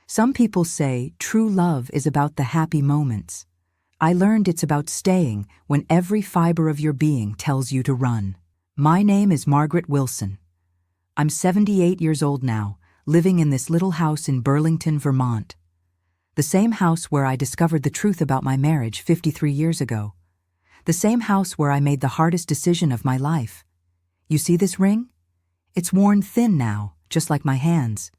Some people say true love is about the happy moments. I learned it's about staying when every fiber of your being tells you to run. My name is Margaret Wilson. I'm 78 years old now, living in this little house in Burlington, Vermont. The same house where I discovered the truth about my marriage 53 years ago. The same house where I made the hardest decision of my life. You see this ring? It's worn thin now, just like my hands.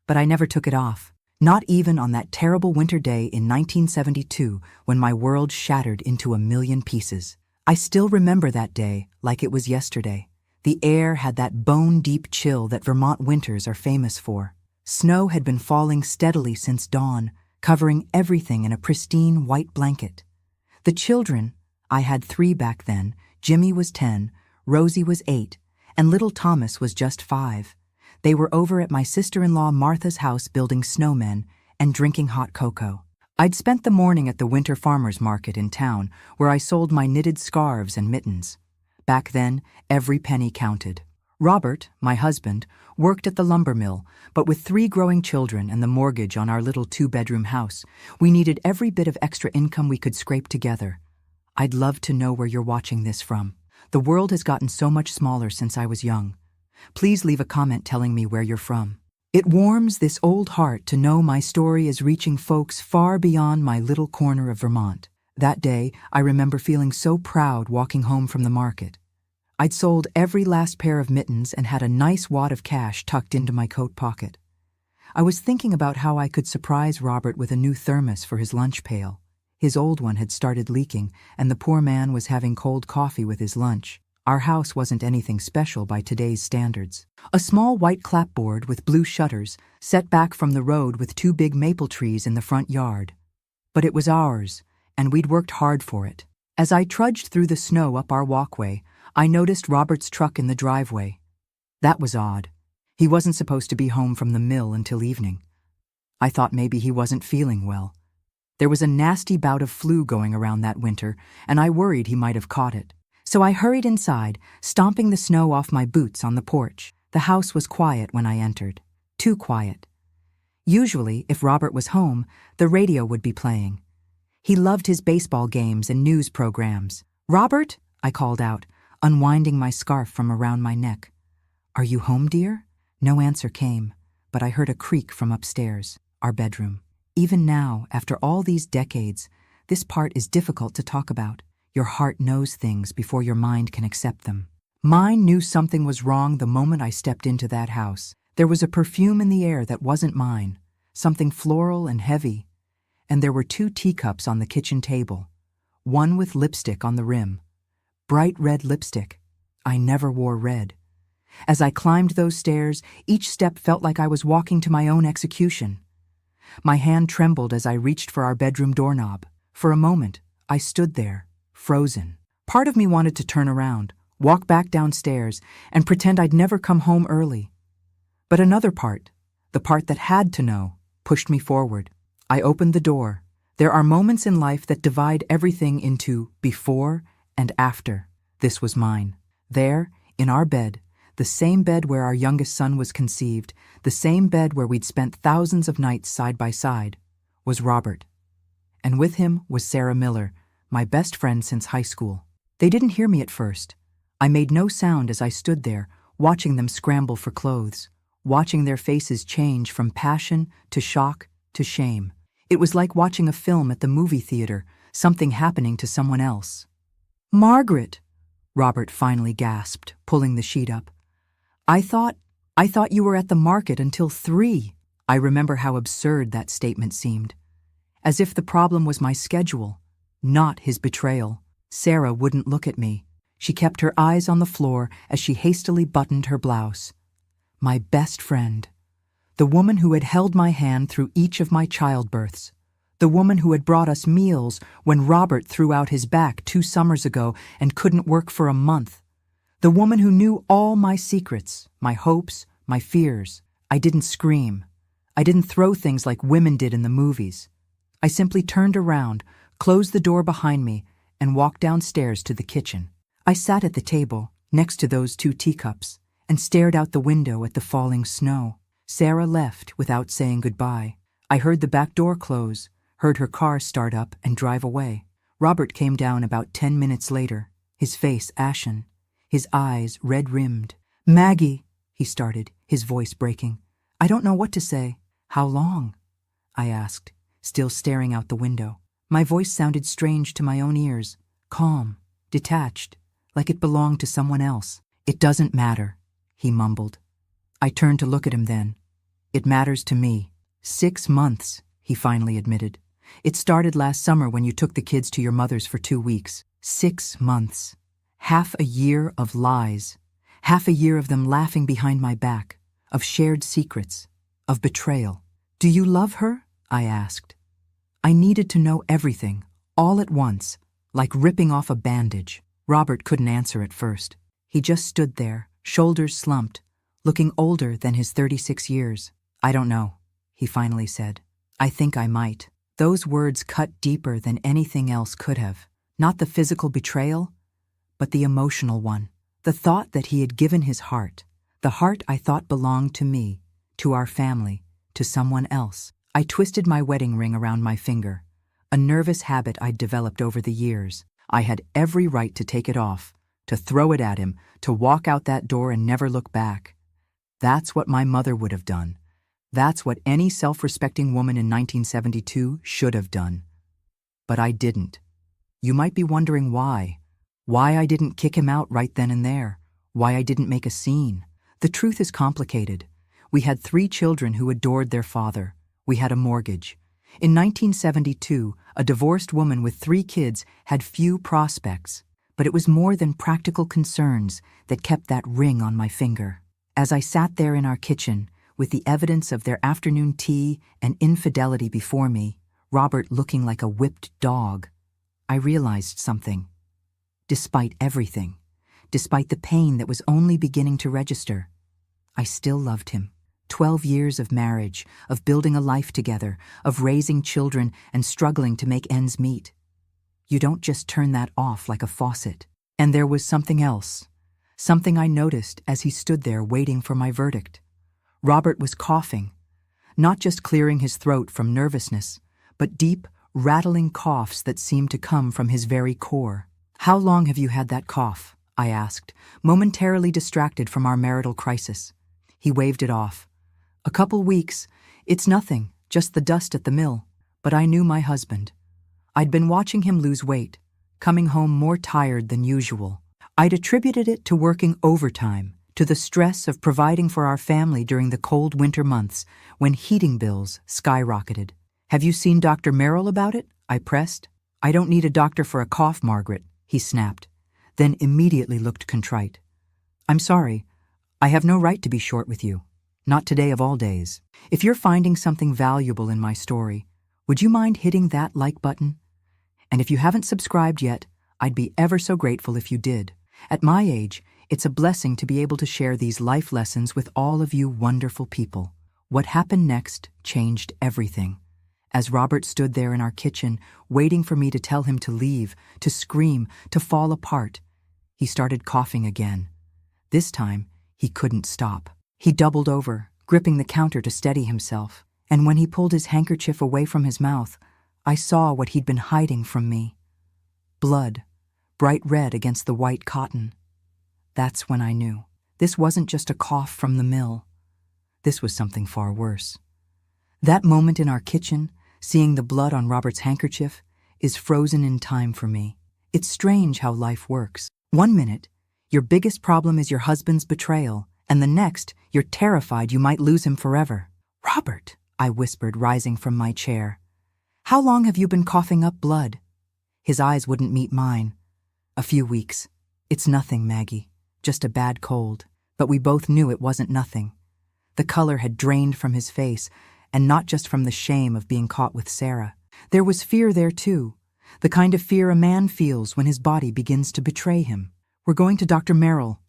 But I never took it off. Not even on that terrible winter day in 1972 when my world shattered into a million pieces. I still remember that day like it was yesterday. The air had that bone-deep chill that Vermont winters are famous for. Snow had been falling steadily since dawn, covering everything in a pristine white blanket. The children, I had 3 back then, Jimmy was 10, Rosie was 8, and little Thomas was just 5. They were over at my sister-in-law Martha's house building snowmen and drinking hot cocoa. I'd spent the morning at the winter farmers market in town where I sold my knitted scarves and mittens. Back then, every penny counted. Robert, my husband, worked at the lumber mill, but with 3 growing children and the mortgage on our little 2-bedroom house, we needed every bit of extra income we could scrape together. I'd love to know where you're watching this from. The world has gotten so much smaller since I was young. Please leave a comment telling me where you're from. It warms this old heart to know my story is reaching folks far beyond my little corner of Vermont. That day, I remember feeling so proud walking home from the market. I'd sold every last pair of mittens and had a nice wad of cash tucked into my coat pocket. I was thinking about how I could surprise Robert with a new thermos for his lunch pail. His old one had started leaking, and the poor man was having cold coffee with his lunch. Our house wasn't anything special by today's standards. A small white clapboard with blue shutters, set back from the road with 2 big maple trees in the front yard. But it was ours, and we'd worked hard for it. As I trudged through the snow up our walkway, I noticed Robert's truck in the driveway. That was odd. He wasn't supposed to be home from the mill until evening. I thought maybe he wasn't feeling well. There was a nasty bout of flu going around that winter, and I worried he might have caught it. So I hurried inside, stomping the snow off my boots on the porch. The house was quiet when I entered. Too quiet. Usually, if Robert was home, the radio would be playing. He loved his baseball games and news programs. "Robert?" I called out, unwinding my scarf from around my neck. "Are you home, dear?" No answer came, but I heard a creak from upstairs, our bedroom. Even now, after all these decades, this part is difficult to talk about. Your heart knows things before your mind can accept them. Mine knew something was wrong the moment I stepped into that house. There was a perfume in the air that wasn't mine, something floral and heavy. And there were 2 teacups on the kitchen table, one with lipstick on the rim. Bright red lipstick. I never wore red. As I climbed those stairs, each step felt like I was walking to my own execution. My hand trembled as I reached for our bedroom doorknob. For a moment, I stood there, frozen. Part of me wanted to turn around, walk back downstairs, and pretend I'd never come home early. But another part, the part that had to know, pushed me forward. I opened the door. There are moments in life that divide everything into before and after. This was mine. There, in our bed, the same bed where our youngest son was conceived, the same bed where we'd spent thousands of nights side by side, was Robert. And with him was Sarah Miller, my best friend since high school. They didn't hear me at first. I made no sound as I stood there, watching them scramble for clothes, watching their faces change from passion to shock to shame. It was like watching a film at the movie theater, something happening to someone else. "Margaret," Robert finally gasped, pulling the sheet up. I thought you were at the market until 3. I remember how absurd that statement seemed. As if the problem was my schedule, not his betrayal. Sarah wouldn't look at me. She kept her eyes on the floor as she hastily buttoned her blouse. My best friend. The woman who had held my hand through each of my childbirths. The woman who had brought us meals when Robert threw out his back 2 summers ago and couldn't work for a month. The woman who knew all my secrets, my hopes, my fears. I didn't scream. I didn't throw things like women did in the movies. I simply turned around, closed the door behind me, and walked downstairs to the kitchen. I sat at the table, next to those 2 teacups, and stared out the window at the falling snow. Sarah left without saying goodbye. I heard the back door close, heard her car start up and drive away. Robert came down about 10 minutes later, his face ashen, his eyes red-rimmed. "Maggie," he started, his voice breaking. "I don't know what to say." "How long?" I asked, still staring out the window. My voice sounded strange to my own ears, calm, detached, like it belonged to someone else. "It doesn't matter," he mumbled. I turned to look at him then. "It matters to me." 6 months, he finally admitted. "It started last summer when you took the kids to your mother's for 2 weeks. 6 months. Half a year of lies. Half a year of them laughing behind my back, of shared secrets, of betrayal." "Do you love her?" I asked. I needed to know everything, all at once, like ripping off a bandage. Robert couldn't answer at first. He just stood there, shoulders slumped, looking older than his 36 years. "I don't know," he finally said. "I think I might." Those words cut deeper than anything else could have. Not the physical betrayal, but the emotional one. The thought that he had given his heart, the heart I thought belonged to me, to our family, to someone else. I twisted my wedding ring around my finger, a nervous habit I'd developed over the years. I had every right to take it off, to throw it at him, to walk out that door and never look back. That's what my mother would have done. That's what any self-respecting woman in 1972 should have done. But I didn't. You might be wondering why. Why I didn't kick him out right then and there. Why I didn't make a scene. The truth is complicated. We had 3 children who adored their father. We had a mortgage. In 1972, a divorced woman with 3 kids had few prospects, but it was more than practical concerns that kept that ring on my finger. As I sat there in our kitchen, with the evidence of their afternoon tea and infidelity before me, Robert looking like a whipped dog, I realized something. Despite everything, despite the pain that was only beginning to register, I still loved him. 12 years of marriage, of building a life together, of raising children and struggling to make ends meet. You don't just turn that off like a faucet. And there was something else, something I noticed as he stood there waiting for my verdict. Robert was coughing, not just clearing his throat from nervousness, but deep, rattling coughs that seemed to come from his very core. "How long have you had that cough?" I asked, momentarily distracted from our marital crisis. He waved it off. "A couple weeks. It's nothing, just the dust at the mill." But I knew my husband. I'd been watching him lose weight, coming home more tired than usual. I'd attributed it to working overtime, to the stress of providing for our family during the cold winter months when heating bills skyrocketed. "Have you seen Dr. Merrill about it?" I pressed. "I don't need a doctor for a cough, Margaret," he snapped, then immediately looked contrite. "I'm sorry. I have no right to be short with you. Not today of all days. If you're finding something valuable in my story, would you mind hitting that like button? And if you haven't subscribed yet, I'd be ever so grateful if you did. At my age, it's a blessing to be able to share these life lessons with all of you wonderful people." What happened next changed everything. As Robert stood there in our kitchen, waiting for me to tell him to leave, to scream, to fall apart, he started coughing again. This time, he couldn't stop. He doubled over, gripping the counter to steady himself, and when he pulled his handkerchief away from his mouth, I saw what he'd been hiding from me. Blood, bright red against the white cotton. That's when I knew. This wasn't just a cough from the mill. This was something far worse. That moment in our kitchen, seeing the blood on Robert's handkerchief, is frozen in time for me. It's strange how life works. One minute, your biggest problem is your husband's betrayal, and the next, you're terrified you might lose him forever. "Robert," I whispered, rising from my chair. "How long have you been coughing up blood?" His eyes wouldn't meet mine. "A few weeks. It's nothing, Maggie. Just a bad cold." But we both knew it wasn't nothing. The color had drained from his face, and not just from the shame of being caught with Sarah. There was fear there too, the kind of fear a man feels when his body begins to betray him. "We're going to Dr. Merrill."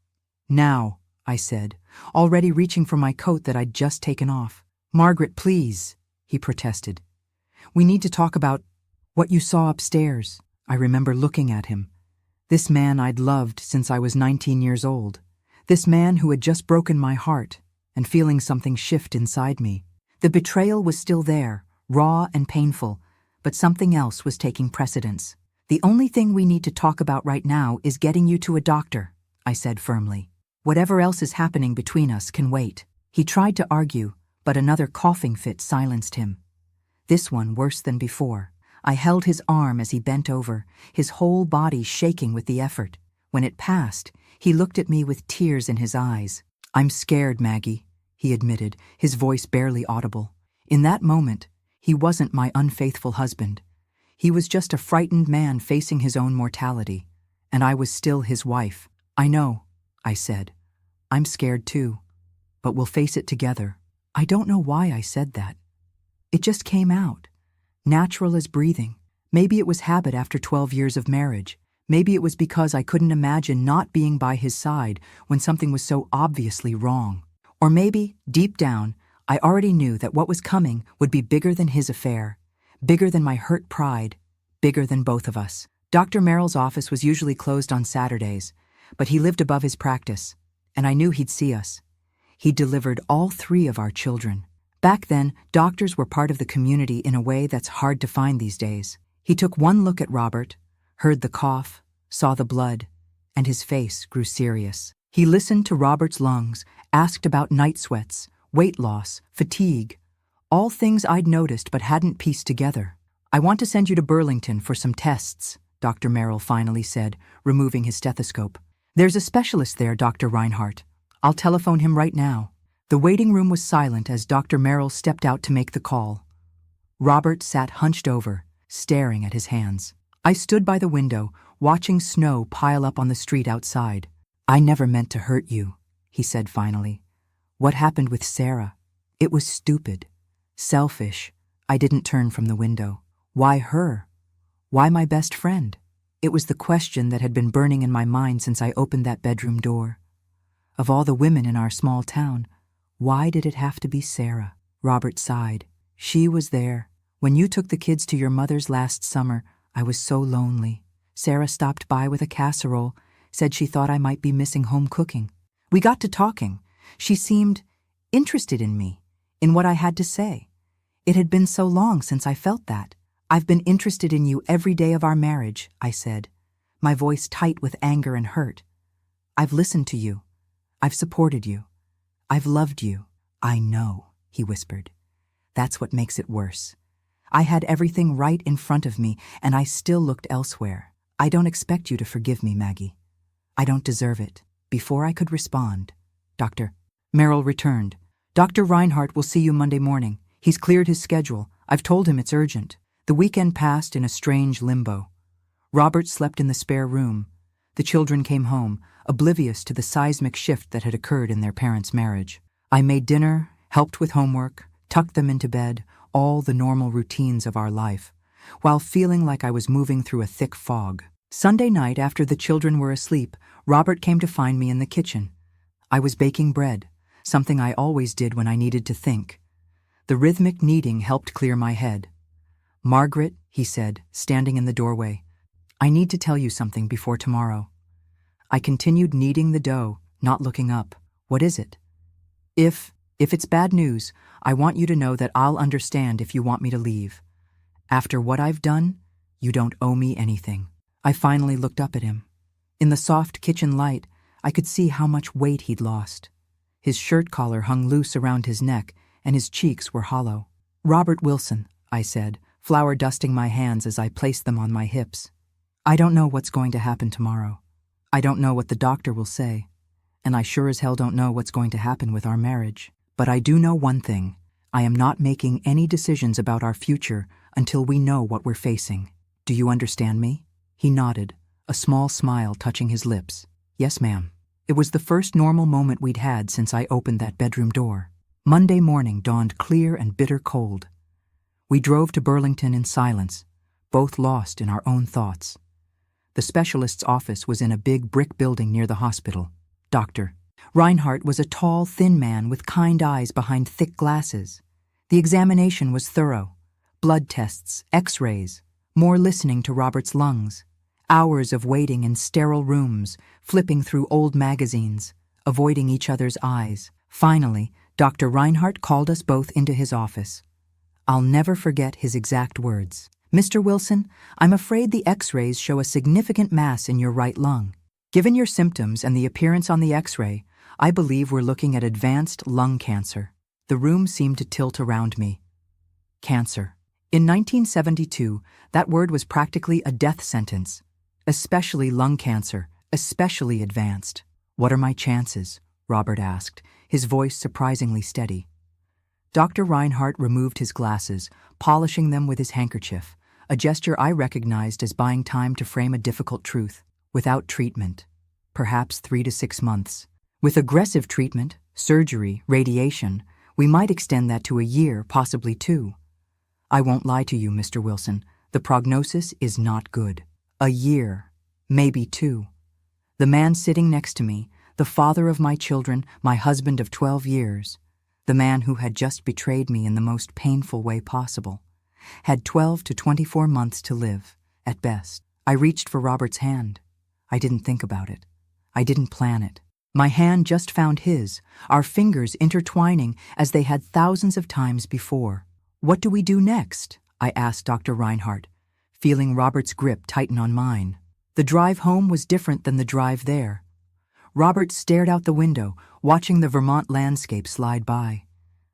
"Now," I said, already reaching for my coat that I'd just taken off. "Margaret, please," he protested. "We need to talk about what you saw upstairs." I remember looking at him. This man I'd loved since I was 19 years old. This man who had just broken my heart, and feeling something shift inside me. The betrayal was still there, raw and painful, but something else was taking precedence. "The only thing we need to talk about right now is getting you to a doctor," I said firmly. "Whatever else is happening between us can wait." He tried to argue, but another coughing fit silenced him. This one worse than before. I held his arm as he bent over, his whole body shaking with the effort. When it passed, he looked at me with tears in his eyes. "I'm scared, Maggie," he admitted, his voice barely audible. In that moment, he wasn't my unfaithful husband. He was just a frightened man facing his own mortality, and I was still his wife. "I know," I said. "I'm scared too, but we'll face it together." I don't know why I said that. It just came out, natural as breathing. Maybe it was habit after 12 years of marriage. Maybe it was because I couldn't imagine not being by his side when something was so obviously wrong. Or maybe, deep down, I already knew that what was coming would be bigger than his affair, bigger than my hurt pride, bigger than both of us. Dr. Merrill's office was usually closed on Saturdays, but he lived above his practice, and I knew he'd see us. He delivered all 3 of our children. Back then, doctors were part of the community in a way that's hard to find these days. He took one look at Robert, heard the cough, saw the blood, and his face grew serious. He listened to Robert's lungs, asked about night sweats, weight loss, fatigue, all things I'd noticed but hadn't pieced together. "I want to send you to Burlington for some tests," Dr. Merrill finally said, removing his stethoscope. "There's a specialist there, Dr. Reinhardt. I'll telephone him right now." The waiting room was silent as Dr. Merrill stepped out to make the call. Robert sat hunched over, staring at his hands. I stood by the window, watching snow pile up on the street outside. "I never meant to hurt you," he said finally. "What happened with Sarah? It was stupid. Selfish. I didn't turn from the window. Why her? Why my best friend?" It was the question that had been burning in my mind since I opened that bedroom door. Of all the women in our small town, why did it have to be Sarah? Robert sighed. "She was there. When you took the kids to your mother's last summer, I was so lonely. Sarah stopped by with a casserole, said she thought I might be missing home cooking. We got to talking. She seemed interested in me, in what I had to say. It had been so long since I felt that. I've been interested in you every day of our marriage," I said, my voice tight with anger and hurt. "I've listened to you. I've supported you. I've loved you." "I know," he whispered. "That's what makes it worse. I had everything right in front of me, and I still looked elsewhere. I don't expect you to forgive me, Maggie. I don't deserve it." Before I could respond, Dr. Merrill returned. "Dr. Reinhardt will see you Monday morning. He's cleared his schedule. I've told him it's urgent." The weekend passed in a strange limbo. Robert slept in the spare room. The children came home, oblivious to the seismic shift that had occurred in their parents' marriage. I made dinner, helped with homework, tucked them into bed, all the normal routines of our life, while feeling like I was moving through a thick fog. Sunday night, after the children were asleep, Robert came to find me in the kitchen. I was baking bread, something I always did when I needed to think. The rhythmic kneading helped clear my head. "Margaret," he said, standing in the doorway, "I need to tell you something before tomorrow." I continued kneading the dough, not looking up. "What is it?" If it's bad news, I want you to know that I'll understand if you want me to leave. After what I've done, you don't owe me anything." I finally looked up at him. In the soft kitchen light, I could see how much weight he'd lost. His shirt collar hung loose around his neck, and his cheeks were hollow. "Robert Wilson," I said, flour dusting my hands as I placed them on my hips. "I don't know what's going to happen tomorrow. I don't know what the doctor will say, and I sure as hell don't know what's going to happen with our marriage. But I do know one thing. I am not making any decisions about our future until we know what we're facing. Do you understand me?" He nodded, a small smile touching his lips. "Yes, ma'am." It was the first normal moment we'd had since I opened that bedroom door. Monday morning dawned clear and bitter cold. We drove to Burlington in silence, both lost in our own thoughts. The specialist's office was in a big brick building near the hospital. Dr. Reinhardt was a tall, thin man with kind eyes behind thick glasses. The examination was thorough. Blood tests, x-rays, more listening to Robert's lungs. Hours of waiting in sterile rooms, flipping through old magazines, avoiding each other's eyes. Finally, Dr. Reinhardt called us both into his office. I'll never forget his exact words. "Mr. Wilson, I'm afraid the X-rays show a significant mass in your right lung. Given your symptoms and the appearance on the X-ray, I believe we're looking at advanced lung cancer." The room seemed to tilt around me. Cancer. In 1972, that word was practically a death sentence. Especially lung cancer, especially advanced. "What are my chances?" Robert asked, his voice surprisingly steady. Dr. Reinhardt removed his glasses, polishing them with his handkerchief, a gesture I recognized as buying time to frame a difficult truth. Without treatment, perhaps 3 to 6 months. With aggressive treatment, surgery, radiation, we might extend that to a year, possibly 2. I won't lie to you, Mr. Wilson, the prognosis is not good. A year, maybe 2. The man sitting next to me, the father of my children, my husband of 12 years, the man who had just betrayed me in the most painful way possible, had 12 to 24 months to live, at best. I reached for Robert's hand. I didn't think about it. I didn't plan it. My hand just found his, our fingers intertwining as they had thousands of times before. "What do we do next?" I asked Dr. Reinhardt, feeling Robert's grip tighten on mine. The drive home was different than the drive there. Robert stared out the window, watching the Vermont landscape slide by.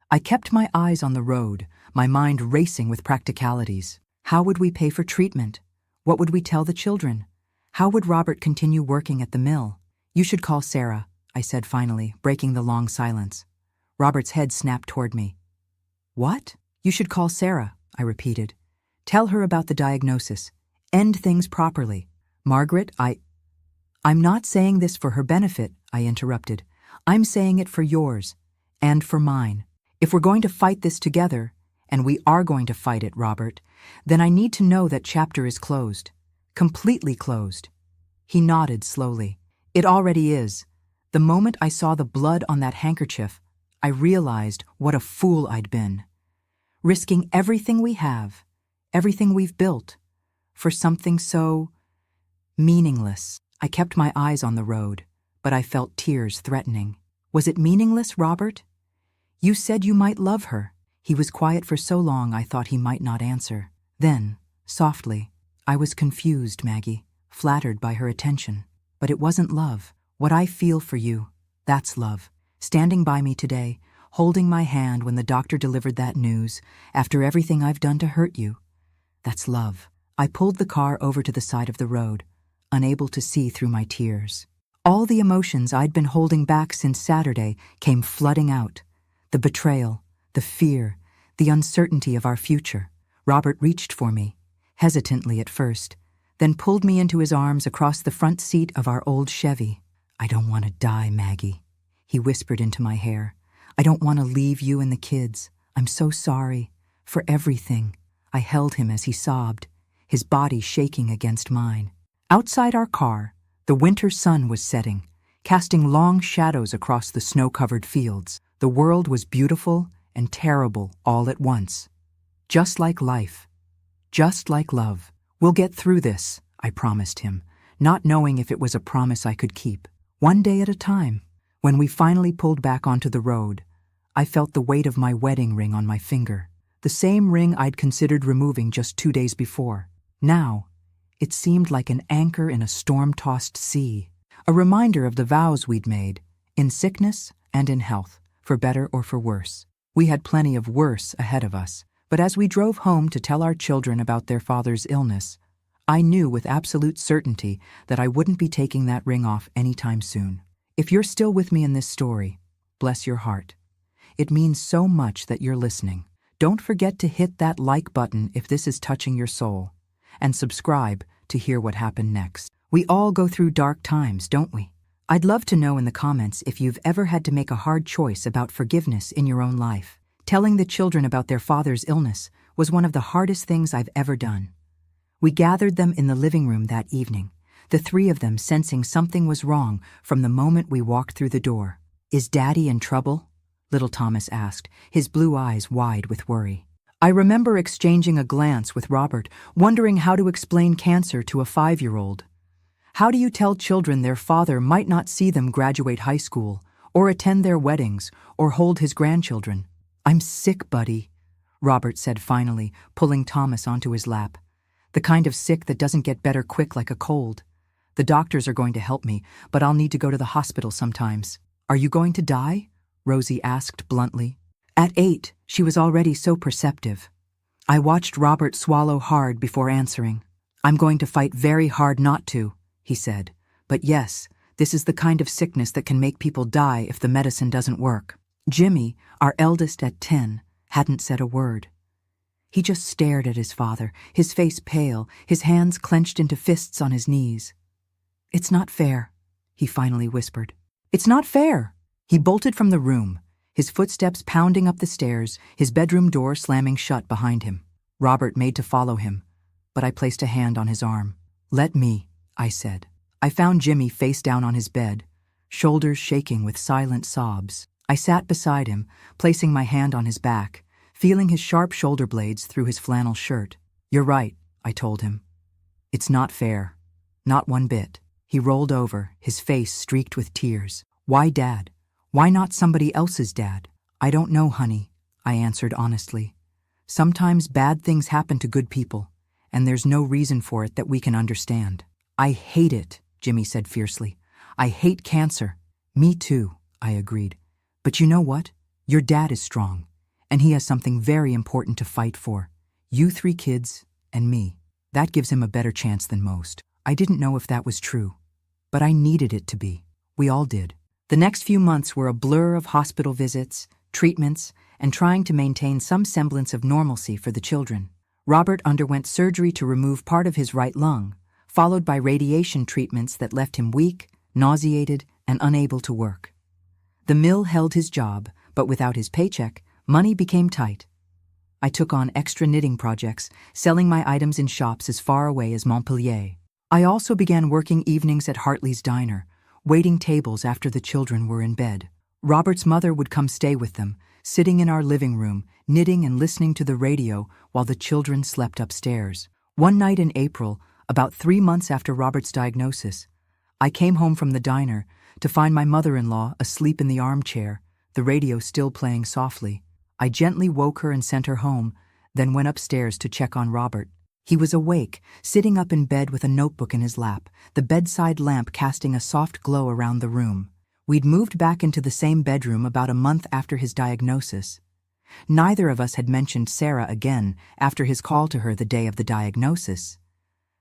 I kept my eyes on the road, my mind racing with practicalities. How would we pay for treatment? What would we tell the children? How would Robert continue working at the mill? "You should call Sarah," I said finally, breaking the long silence. Robert's head snapped toward me. "What?" "You should call Sarah," I repeated. "Tell her about the diagnosis. End things properly. Margaret, I'm not saying this for her benefit," I interrupted. "I'm saying it for yours, and for mine. If we're going to fight this together, and we are going to fight it, Robert, then I need to know that chapter is closed. Completely closed." He nodded slowly. "It already is. The moment I saw the blood on that handkerchief, I realized what a fool I'd been. Risking everything we have, everything we've built, for something so meaningless." I kept my eyes on the road, but I felt tears threatening. "Was it meaningless, Robert? You said you might love her." He was quiet for so long I thought he might not answer. Then, softly, "I was confused, Maggie, flattered by her attention. But it wasn't love. What I feel for you, that's love. Standing by me today, holding my hand when the doctor delivered that news, after everything I've done to hurt you, that's love." I pulled the car over to the side of the road, unable to see through my tears. All the emotions I'd been holding back since Saturday came flooding out. The betrayal, the fear, the uncertainty of our future. Robert reached for me, hesitantly at first, then pulled me into his arms across the front seat of our old Chevy. "I don't want to die, Maggie," he whispered into my hair. "I don't want to leave you and the kids. I'm so sorry. For everything." I held him as he sobbed, his body shaking against mine. Outside our car, the winter sun was setting, casting long shadows across the snow-covered fields. The world was beautiful and terrible all at once. Just like life. Just like love. "We'll get through this," I promised him, not knowing if it was a promise I could keep. One day at a time. When we finally pulled back onto the road, I felt the weight of my wedding ring on my finger, the same ring I'd considered removing just 2 days before. Now, it seemed like an anchor in a storm-tossed sea, a reminder of the vows we'd made, in sickness and in health, for better or for worse. We had plenty of worse ahead of us, but as we drove home to tell our children about their father's illness, I knew with absolute certainty that I wouldn't be taking that ring off anytime soon. If you're still with me in this story, bless your heart. It means so much that you're listening. Don't forget to hit that like button if this is touching your soul, and subscribe to hear what happened next. We all go through dark times, don't we? I'd love to know in the comments if you've ever had to make a hard choice about forgiveness in your own life. Telling the children about their father's illness was one of the hardest things I've ever done. We gathered them in the living room that evening, the 3 of them sensing something was wrong from the moment we walked through the door. "Is Daddy in trouble?" little Thomas asked, his blue eyes wide with worry. I remember exchanging a glance with Robert, wondering how to explain cancer to a 5-year-old. How do you tell children their father might not see them graduate high school, or attend their weddings, or hold his grandchildren? "I'm sick, buddy," Robert said finally, pulling Thomas onto his lap. "The kind of sick that doesn't get better quick like a cold. The doctors are going to help me, but I'll need to go to the hospital sometimes." "Are you going to die?" Rosie asked bluntly. At 8, she was already so perceptive. I watched Robert swallow hard before answering. "I'm going to fight very hard not to," he said. "But yes, this is the kind of sickness that can make people die if the medicine doesn't work." Jimmy, our eldest at 10, hadn't said a word. He just stared at his father, his face pale, his hands clenched into fists on his knees. "It's not fair," he finally whispered. "It's not fair!" He bolted from the room, his footsteps pounding up the stairs, his bedroom door slamming shut behind him. Robert made to follow him, but I placed a hand on his arm. "Let me," I said. I found Jimmy face down on his bed, shoulders shaking with silent sobs. I sat beside him, placing my hand on his back, feeling his sharp shoulder blades through his flannel shirt. "You're right," I told him. "It's not fair. Not one bit." He rolled over, his face streaked with tears. "Why Dad? Why not somebody else's dad?" "I don't know, honey," I answered honestly. "Sometimes bad things happen to good people, and there's no reason for it that we can understand." "I hate it," Jimmy said fiercely. "I hate cancer." "Me too," I agreed. "But you know what? Your dad is strong, and he has something very important to fight for. You 3 kids, and me. That gives him a better chance than most." I didn't know if that was true, but I needed it to be. We all did. The next few months were a blur of hospital visits, treatments, and trying to maintain some semblance of normalcy for the children. Robert underwent surgery to remove part of his right lung, followed by radiation treatments that left him weak, nauseated, and unable to work. The mill held his job, but without his paycheck, money became tight. I took on extra knitting projects, selling my items in shops as far away as Montpellier. I also began working evenings at Hartley's Diner, waiting tables after the children were in bed. Robert's mother would come stay with them, sitting in our living room, knitting and listening to the radio while the children slept upstairs. One night in April, about 3 months after Robert's diagnosis, I came home from the diner to find my mother-in-law asleep in the armchair, the radio still playing softly. I gently woke her and sent her home, then went upstairs to check on Robert. He was awake, sitting up in bed with a notebook in his lap, the bedside lamp casting a soft glow around the room. We'd moved back into the same bedroom about a month after his diagnosis. Neither of us had mentioned Sarah again after his call to her the day of the diagnosis.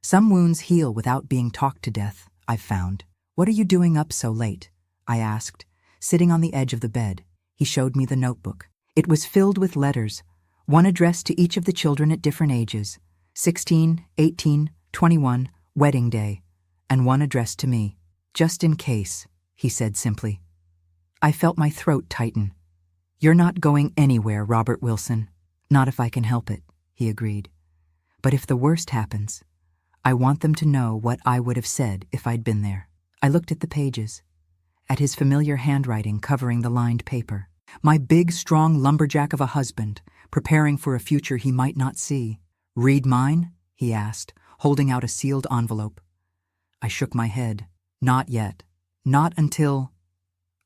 Some wounds heal without being talked to death, I've found. "What are you doing up so late?" I asked, sitting on the edge of the bed. He showed me the notebook. It was filled with letters, one addressed to each of the children at different ages, 16, 18, 21, wedding day, and one addressed to me. "Just in case," he said simply. I felt my throat tighten. "You're not going anywhere, Robert Wilson." "Not if I can help it," he agreed. "But if the worst happens, I want them to know what I would have said if I'd been there." I looked at the pages, at his familiar handwriting covering the lined paper. My big, strong lumberjack of a husband, preparing for a future he might not see. "Read mine?" he asked, holding out a sealed envelope. I shook my head. "Not yet. Not until—"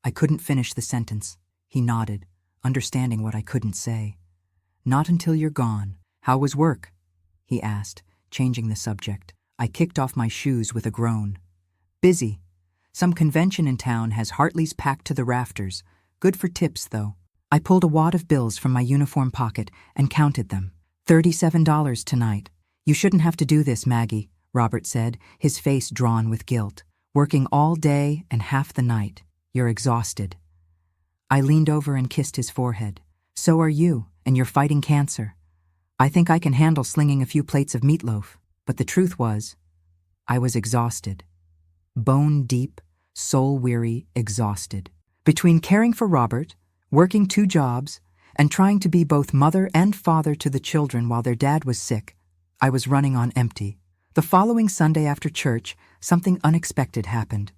I couldn't finish the sentence. He nodded, understanding what I couldn't say. "Not until you're gone. How was work?" he asked, changing the subject. I kicked off my shoes with a groan. "Busy. Some convention in town has Hartley's packed to the rafters. Good for tips, though." I pulled a wad of bills from my uniform pocket and counted them. $37 tonight. "You shouldn't have to do this, Maggie," Robert said, his face drawn with guilt. "Working all day and half the night. You're exhausted." I leaned over and kissed his forehead. "So are you, and you're fighting cancer. I think I can handle slinging a few plates of meatloaf." But the truth was, I was exhausted. Bone-deep, soul-weary, exhausted. Between caring for Robert, working 2 jobs, and trying to be both mother and father to the children while their dad was sick, I was running on empty. The following Sunday after church, something unexpected happened.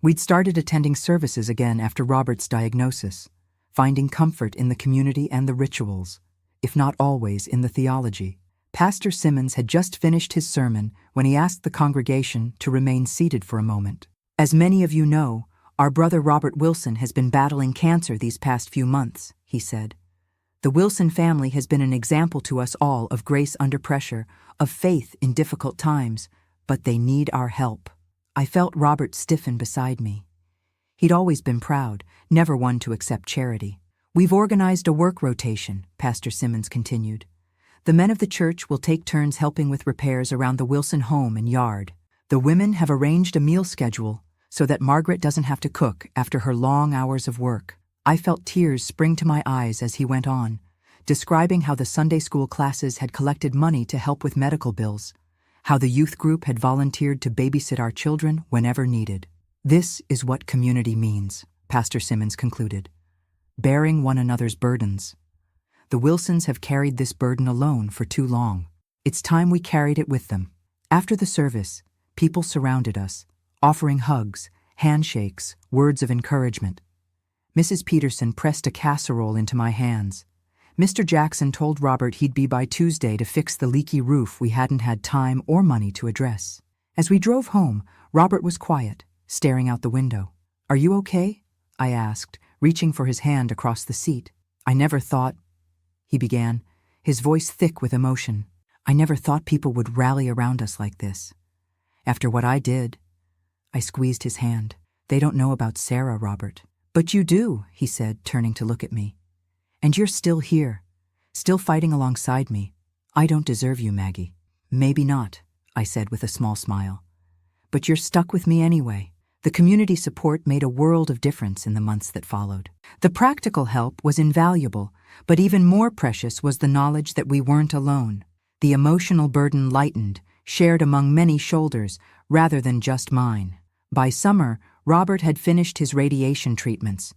We'd started attending services again after Robert's diagnosis, finding comfort in the community and the rituals, if not always in the theology. Pastor Simmons had just finished his sermon when he asked the congregation to remain seated for a moment. "As many of you know, our brother Robert Wilson has been battling cancer these past few months," he said. The Wilson family has been an example to us all of grace under pressure, of faith in difficult times, but they need our help. I felt Robert stiffen beside me. He'd always been proud, never one to accept charity. We've organized a work rotation, Pastor Simmons continued. The men of the church will take turns helping with repairs around the Wilson home and yard. The women have arranged a meal schedule so that Margaret doesn't have to cook after her long hours of work. I felt tears spring to my eyes as he went on, describing how the Sunday school classes had collected money to help with medical bills, how the youth group had volunteered to babysit our children whenever needed. This is what community means, Pastor Simmons concluded. Bearing one another's burdens. The Wilsons have carried this burden alone for too long. It's time we carried it with them. After the service, people surrounded us, offering hugs, handshakes, words of encouragement. Mrs. Peterson pressed a casserole into my hands. Mr. Jackson told Robert he'd be by Tuesday to fix the leaky roof we hadn't had time or money to address. As we drove home, Robert was quiet, staring out the window. "Are you okay?" I asked, reaching for his hand across the seat. "I never thought," he began, his voice thick with emotion. "I never thought people would rally around us like this. After what I did." I squeezed his hand. "They don't know about Sarah, Robert." "But you do," he said, turning to look at me. "And you're still here, still fighting alongside me. I don't deserve you, Maggie." "Maybe not," I said with a small smile. "But you're stuck with me anyway." The community support made a world of difference in the months that followed. The practical help was invaluable, but even more precious was the knowledge that we weren't alone. The emotional burden lightened, shared among many shoulders, rather than just mine. By summer, Robert had finished his radiation treatments.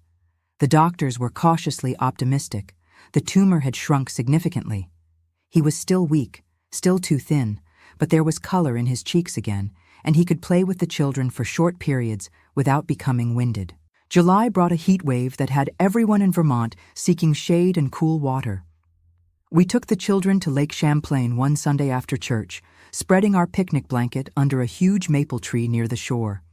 The doctors were cautiously optimistic. The tumor had shrunk significantly. He was still weak, still too thin, but there was color in his cheeks again, and he could play with the children for short periods without becoming winded. July brought a heat wave that had everyone in Vermont seeking shade and cool water. We took the children to Lake Champlain one Sunday after church, spreading our picnic blanket under a huge maple tree near the shore.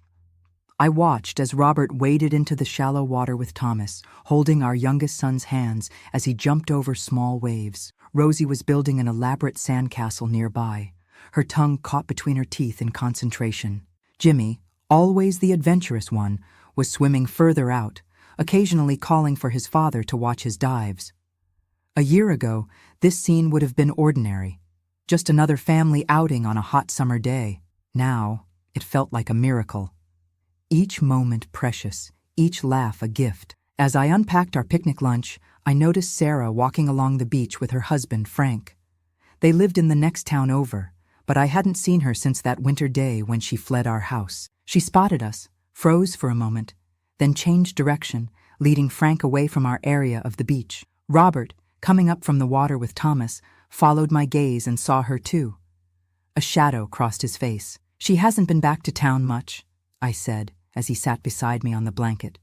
I watched as Robert waded into the shallow water with Thomas, holding our youngest son's hands as he jumped over small waves. Rosie was building an elaborate sandcastle nearby, her tongue caught between her teeth in concentration. Jimmy, always the adventurous one, was swimming further out, occasionally calling for his father to watch his dives. A year ago, this scene would have been ordinary, just another family outing on a hot summer day. Now, it felt like a miracle. Each moment precious, each laugh a gift. As I unpacked our picnic lunch, I noticed Sarah walking along the beach with her husband, Frank. They lived in the next town over, but I hadn't seen her since that winter day when she fled our house. She spotted us, froze for a moment, then changed direction, leading Frank away from our area of the beach. Robert, coming up from the water with Thomas, followed my gaze and saw her too. A shadow crossed his face. "She hasn't been back to town much," I said, as he sat beside me on the blanket.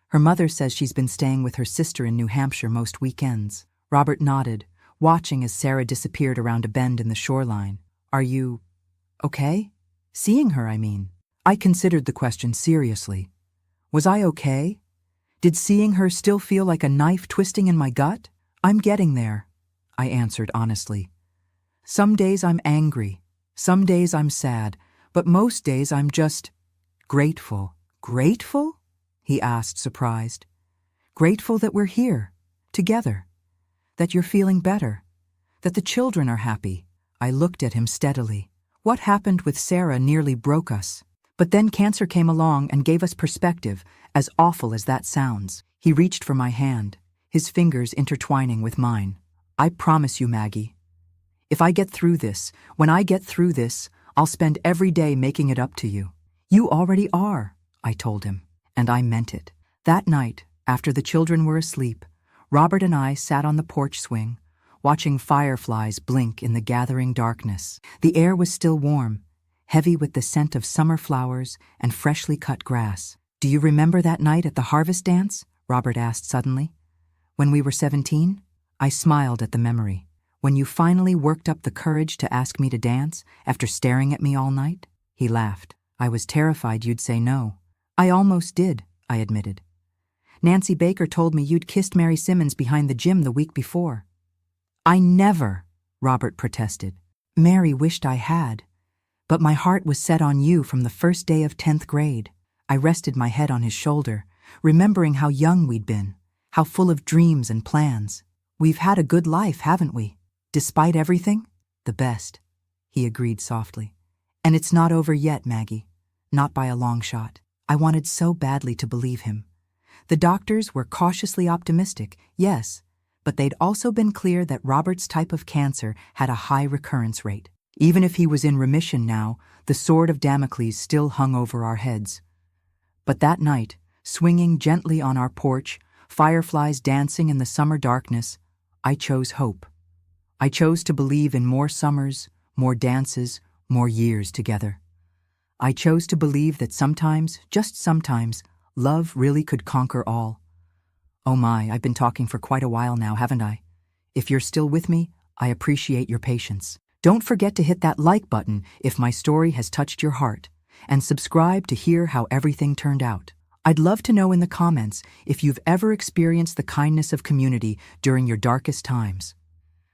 "Her mother says she's been staying with her sister in New Hampshire most weekends." Robert nodded, watching as Sarah disappeared around a bend in the shoreline. "Are you okay? Seeing her, I mean." I considered the question seriously. Was I okay? Did seeing her still feel like a knife twisting in my gut? "I'm getting there," I answered honestly. "Some days I'm angry, some days I'm sad, but most days I'm just grateful." "Grateful?" he asked, surprised. "Grateful that we're here, together, that you're feeling better, that the children are happy." I looked at him steadily. What happened with Sarah nearly broke us. But then cancer came along and gave us perspective, as awful as that sounds. He reached for my hand, his fingers intertwining with mine. "I promise you, Maggie, if I get through this, when I get through this, I'll spend every day making it up to you." "You already are," I told him, and I meant it. That night, after the children were asleep, Robert and I sat on the porch swing, watching fireflies blink in the gathering darkness. The air was still warm, heavy with the scent of summer flowers and freshly cut grass. "Do you remember that night at the harvest dance?" Robert asked suddenly. "When we were 17? I smiled at the memory. "When you finally worked up the courage to ask me to dance after staring at me all night?" He laughed. "I was terrified you'd say no." "I almost did," I admitted. Nancy Baker told me you'd kissed Mary Simmons behind the gym the week before." "I never," Robert protested. "Mary wished I had. But my heart was set on you from the first day of 10th grade. I rested my head on his shoulder, remembering how young we'd been, how full of dreams and plans. We've had a good life, haven't we? Despite everything? The best," he agreed softly. "And it's not over yet, Maggie. Not by a long shot." I wanted so badly to believe him. The doctors were cautiously optimistic, yes, but they'd also been clear that Robert's type of cancer had a high recurrence rate. Even if he was in remission now, the sword of Damocles still hung over our heads. But that night, swinging gently on our porch, fireflies dancing in the summer darkness, I chose hope. I chose to believe in more summers, more dances, more years together. I chose to believe that sometimes, just sometimes, love really could conquer all. Oh my, I've been talking for quite a while now, haven't I? If you're still with me, I appreciate your patience. Don't forget to hit that like button if my story has touched your heart, and subscribe to hear how everything turned out. I'd love to know in the comments if you've ever experienced the kindness of community during your darkest times.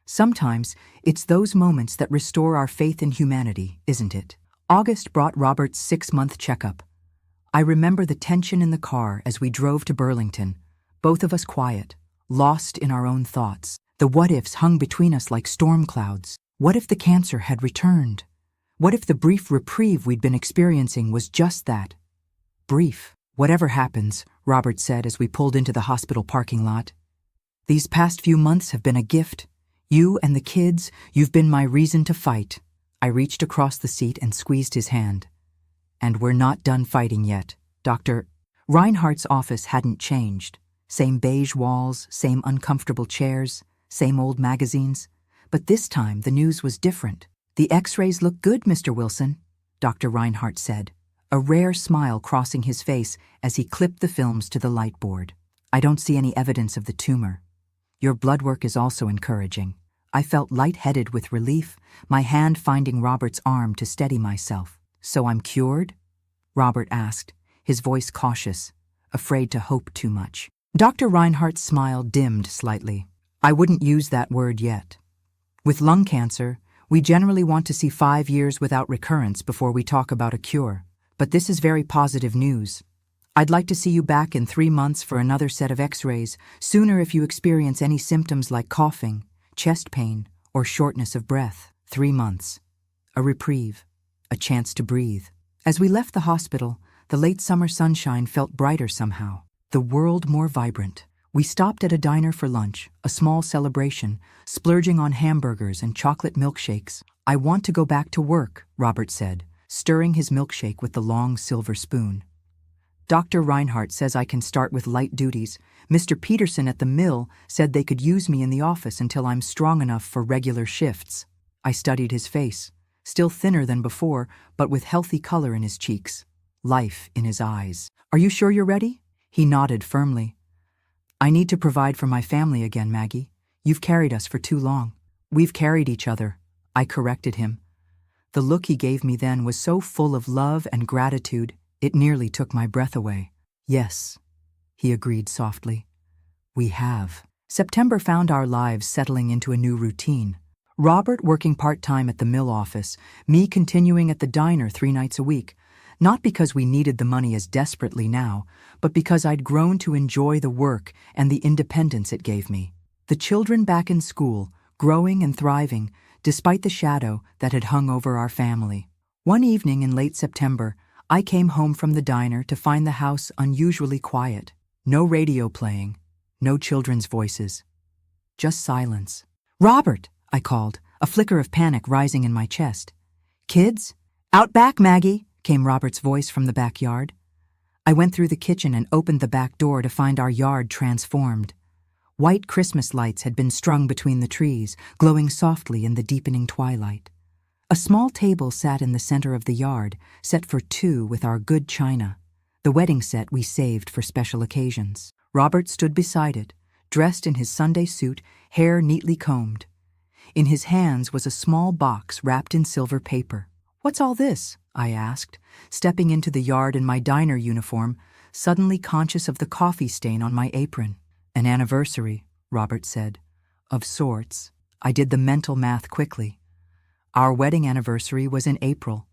Sometimes it's those moments that restore our faith in humanity, isn't it? August brought Robert's 6-month checkup. I remember the tension in the car as we drove to Burlington, both of us quiet, lost in our own thoughts. The what-ifs hung between us like storm clouds. What if the cancer had returned? What if the brief reprieve we'd been experiencing was just that? Brief. "Whatever happens," Robert said as we pulled into the hospital parking lot, "these past few months have been a gift. You and the kids, you've been my reason to fight." I reached across the seat and squeezed his hand. "And we're not done fighting yet, Dr. Reinhardt's office hadn't changed. Same beige walls, same uncomfortable chairs, same old magazines. But this time the news was different. "The X-rays look good, Mr. Wilson," Dr. Reinhardt said, a rare smile crossing his face as he clipped the films to the light board. "I don't see any evidence of the tumor. Your blood work is also encouraging." I felt lightheaded with relief, my hand finding Robert's arm to steady myself. "So I'm cured?" Robert asked, his voice cautious, afraid to hope too much. Dr. Reinhardt's smile dimmed slightly. "I wouldn't use that word yet. With lung cancer, we generally want to see 5 years without recurrence before we talk about a cure. But this is very positive news. I'd like to see you back in 3 months for another set of X-rays, sooner if you experience any symptoms like coughing, chest pain, or shortness of breath. 3 months. A reprieve. A chance to breathe." As we left the hospital, the late summer sunshine felt brighter somehow, the world more vibrant. We stopped at a diner for lunch, a small celebration, splurging on hamburgers and chocolate milkshakes. "I want to go back to work," Robert said, stirring his milkshake with the long silver spoon. "Dr. Reinhardt says I can start with light duties. Mr. Peterson at the mill said they could use me in the office until I'm strong enough for regular shifts." I studied his face, still thinner than before, but with healthy color in his cheeks, life in his eyes. "Are you sure you're ready?" He nodded firmly. "I need to provide for my family again, Maggie. You've carried us for too long." "We've carried each other," I corrected him. The look he gave me then was so full of love and gratitude, it nearly took my breath away. "Yes," he agreed softly. "We have." September found our lives settling into a new routine. Robert working part-time at the mill office, me continuing at the diner 3 nights a week, not because we needed the money as desperately now, but because I'd grown to enjoy the work and the independence it gave me. The children back in school, growing and thriving, despite the shadow that had hung over our family. One evening in late September, I came home from the diner to find the house unusually quiet. No radio playing, no children's voices. Just silence. "Robert!" I called, a flicker of panic rising in my chest. "Kids? Out back, Maggie!" came Robert's voice from the backyard. I went through the kitchen and opened the back door to find our yard transformed. White Christmas lights had been strung between the trees, glowing softly in the deepening twilight. A small table sat in the center of the yard, set for 2 with our good china, the wedding set we saved for special occasions. Robert stood beside it, dressed in his Sunday suit, hair neatly combed. In his hands was a small box wrapped in silver paper. "What's all this?" I asked, stepping into the yard in my diner uniform, suddenly conscious of the coffee stain on my apron. An anniversary, Robert said. Of sorts. I did the mental math quickly. Our wedding anniversary was in April.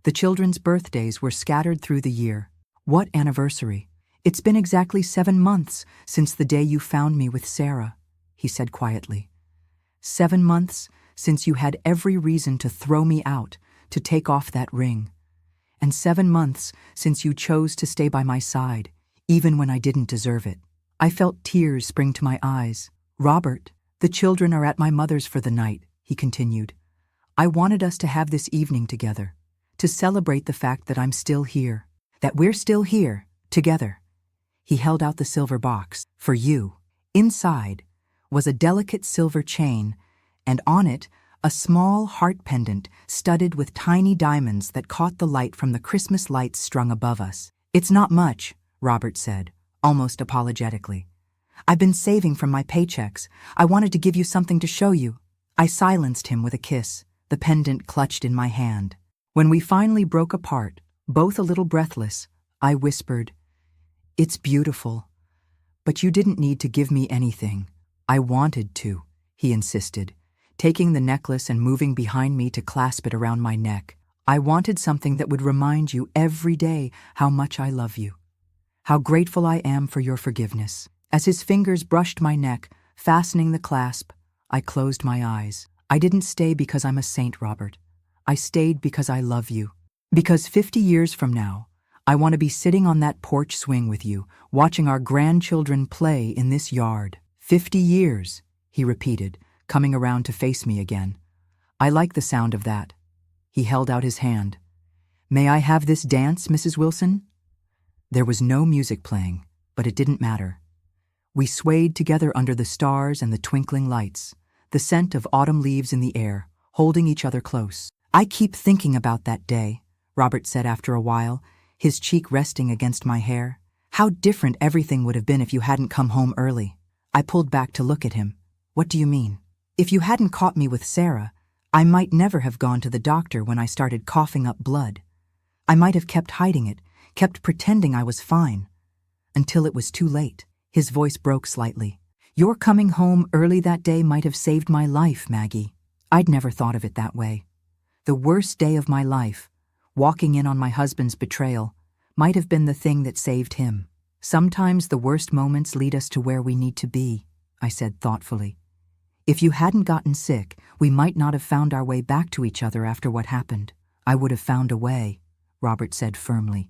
The children's birthdays were scattered through the year. What anniversary? It's been exactly 7 months since the day you found me with Sarah, he said quietly. 7 months since you had every reason to throw me out, to take off that ring. And 7 months since you chose to stay by my side, even when I didn't deserve it. I felt tears spring to my eyes. Robert, the children are at my mother's for the night, he continued. I wanted us to have this evening together, to celebrate the fact that I'm still here, that we're still here, together. He held out the silver box. For you. Inside was a delicate silver chain, and on it a small heart pendant studded with tiny diamonds that caught the light from the Christmas lights strung above us. It's not much, Robert said, almost apologetically. I've been saving from my paychecks. I wanted to give you something to show you. I silenced him with a kiss, the pendant clutched in my hand. When we finally broke apart, both a little breathless, I whispered, It's beautiful. But you didn't need to give me anything. I wanted to, he insisted, taking the necklace and moving behind me to clasp it around my neck. I wanted something that would remind you every day how much I love you, how grateful I am for your forgiveness. As his fingers brushed my neck, fastening the clasp, I closed my eyes. I didn't stay because I'm a saint, Robert. I stayed because I love you. Because 50 years from now, I want to be sitting on that porch swing with you, watching our grandchildren play in this yard. 50 years, he repeated, coming around to face me again. I like the sound of that. He held out his hand. May I have this dance, Mrs. Wilson? There was no music playing, but it didn't matter. We swayed together under the stars and the twinkling lights, the scent of autumn leaves in the air, holding each other close. I keep thinking about that day, Robert said after a while, his cheek resting against my hair. How different everything would have been if you hadn't come home early. I pulled back to look at him. What do you mean? If you hadn't caught me with Sarah, I might never have gone to the doctor when I started coughing up blood. I might have kept hiding it, kept pretending I was fine, until it was too late. His voice broke slightly. Your coming home early that day might have saved my life, Maggie. I'd never thought of it that way. The worst day of my life, walking in on my husband's betrayal, might have been the thing that saved him. Sometimes the worst moments lead us to where we need to be, I said thoughtfully. If you hadn't gotten sick, we might not have found our way back to each other after what happened. I would have found a way, Robert said firmly.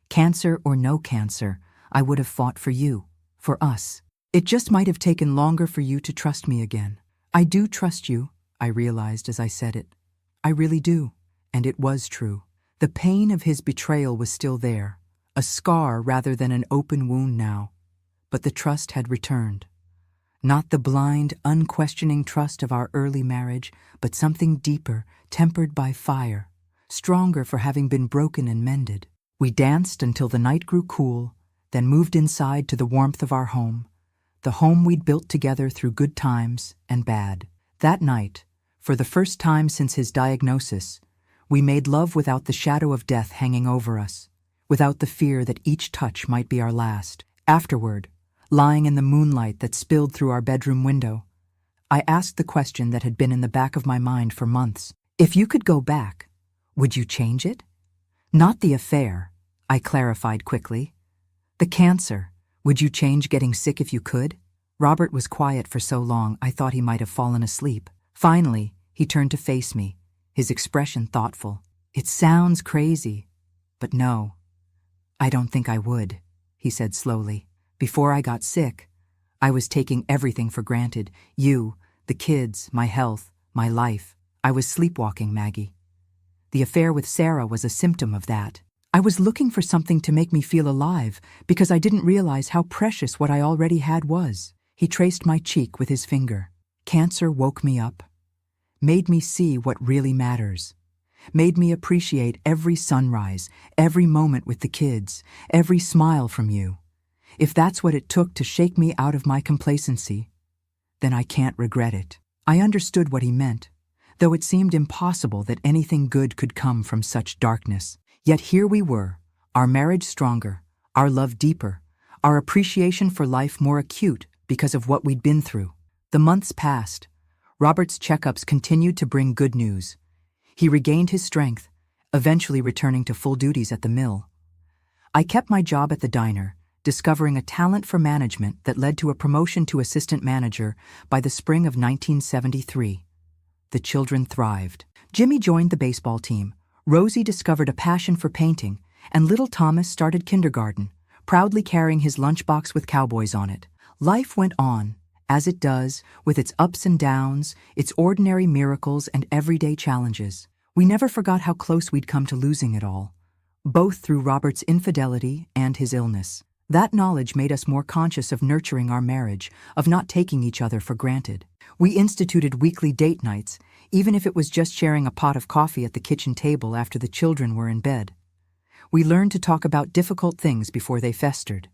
Cancer or no cancer, I would have fought for you, for us. It just might have taken longer for you to trust me again. I do trust you, I realized as I said it. I really do. And it was true. The pain of his betrayal was still there, a scar rather than an open wound now. But the trust had returned. Not the blind, unquestioning trust of our early marriage, but something deeper, tempered by fire, stronger for having been broken and mended. We danced until the night grew cool, then moved inside to the warmth of our home, the home we'd built together through good times and bad. That night, for the first time since his diagnosis, we made love without the shadow of death hanging over us, without the fear that each touch might be our last. Afterward, lying in the moonlight that spilled through our bedroom window, I asked the question that had been in the back of my mind for months. If you could go back, would you change it? Not the affair, I clarified quickly. The cancer. Would you change getting sick if you could? Robert was quiet for so long I thought he might have fallen asleep. Finally, he turned to face me, his expression thoughtful. It sounds crazy, but no, I don't think I would, he said slowly. Before I got sick, I was taking everything for granted. You, the kids, my health, my life. I was sleepwalking, Maggie. The affair with Sarah was a symptom of that. I was looking for something to make me feel alive because I didn't realize how precious what I already had was. He traced my cheek with his finger. Cancer woke me up, made me see what really matters, made me appreciate every sunrise, every moment with the kids, every smile from you. If that's what it took to shake me out of my complacency, then I can't regret it. I understood what he meant, though it seemed impossible that anything good could come from such darkness. Yet here we were, our marriage stronger, our love deeper, our appreciation for life more acute because of what we'd been through. The months passed. Robert's checkups continued to bring good news. He regained his strength, eventually returning to full duties at the mill. I kept my job at the diner, discovering a talent for management that led to a promotion to assistant manager by the spring of 1973. The children thrived. Jimmy joined the baseball team, Rosie discovered a passion for painting, and little Thomas started kindergarten, proudly carrying his lunchbox with cowboys on it. Life went on, as it does, with its ups and downs, its ordinary miracles and everyday challenges. We never forgot how close we'd come to losing it all, both through Robert's infidelity and his illness. That knowledge made us more conscious of nurturing our marriage, of not taking each other for granted. We instituted weekly date nights, even if it was just sharing a pot of coffee at the kitchen table after the children were in bed. We learned to talk about difficult things before they festered.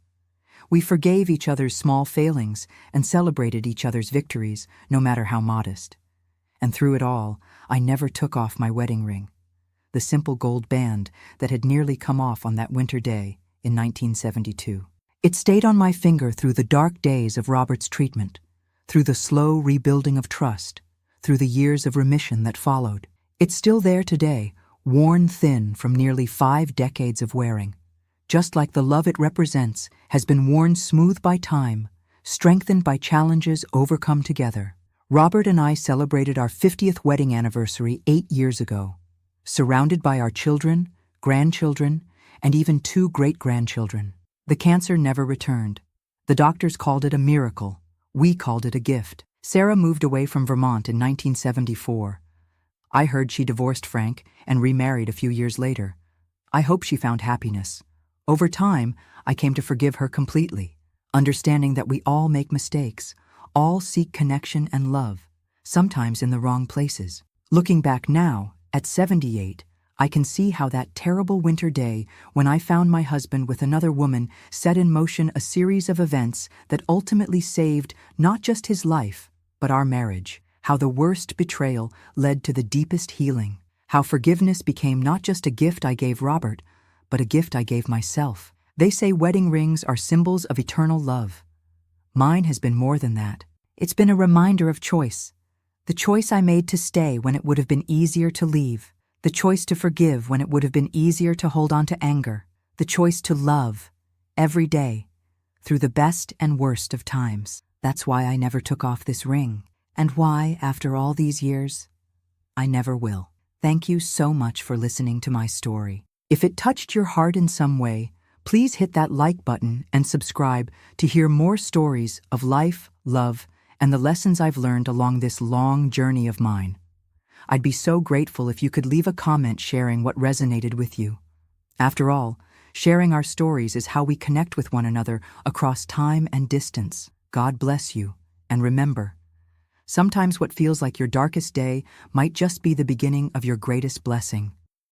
We forgave each other's small failings and celebrated each other's victories, no matter how modest. And through it all, I never took off my wedding ring, the simple gold band that had nearly come off on that winter day in 1972. It stayed on my finger through the dark days of Robert's treatment, through the slow rebuilding of trust, through the years of remission that followed. It's still there today, worn thin from nearly 5 decades of wearing. Just like the love it represents has been worn smooth by time, strengthened by challenges overcome together. Robert and I celebrated our 50th wedding anniversary 8 years ago, surrounded by our children, grandchildren, and even 2 great-grandchildren. The cancer never returned. The doctors called it a miracle. We called it a gift. Sarah moved away from Vermont in 1974. I heard she divorced Frank and remarried a few years later. I hope she found happiness. Over time, I came to forgive her completely, understanding that we all make mistakes, all seek connection and love, sometimes in the wrong places. Looking back now, at 78, I can see how that terrible winter day when I found my husband with another woman set in motion a series of events that ultimately saved not just his life, but our marriage. How the worst betrayal led to the deepest healing. How forgiveness became not just a gift I gave Robert, but a gift I gave myself. They say wedding rings are symbols of eternal love. Mine has been more than that. It's been a reminder of choice. The choice I made to stay when it would have been easier to leave. The choice to forgive when it would have been easier to hold on to anger. The choice to love, every day, through the best and worst of times. That's why I never took off this ring, and why, after all these years, I never will. Thank you so much for listening to my story. If it touched your heart in some way, please hit that like button and subscribe to hear more stories of life, love, and the lessons I've learned along this long journey of mine. I'd be so grateful if you could leave a comment sharing what resonated with you. After all, sharing our stories is how we connect with one another across time and distance. God bless you, and remember, sometimes what feels like your darkest day might just be the beginning of your greatest blessing.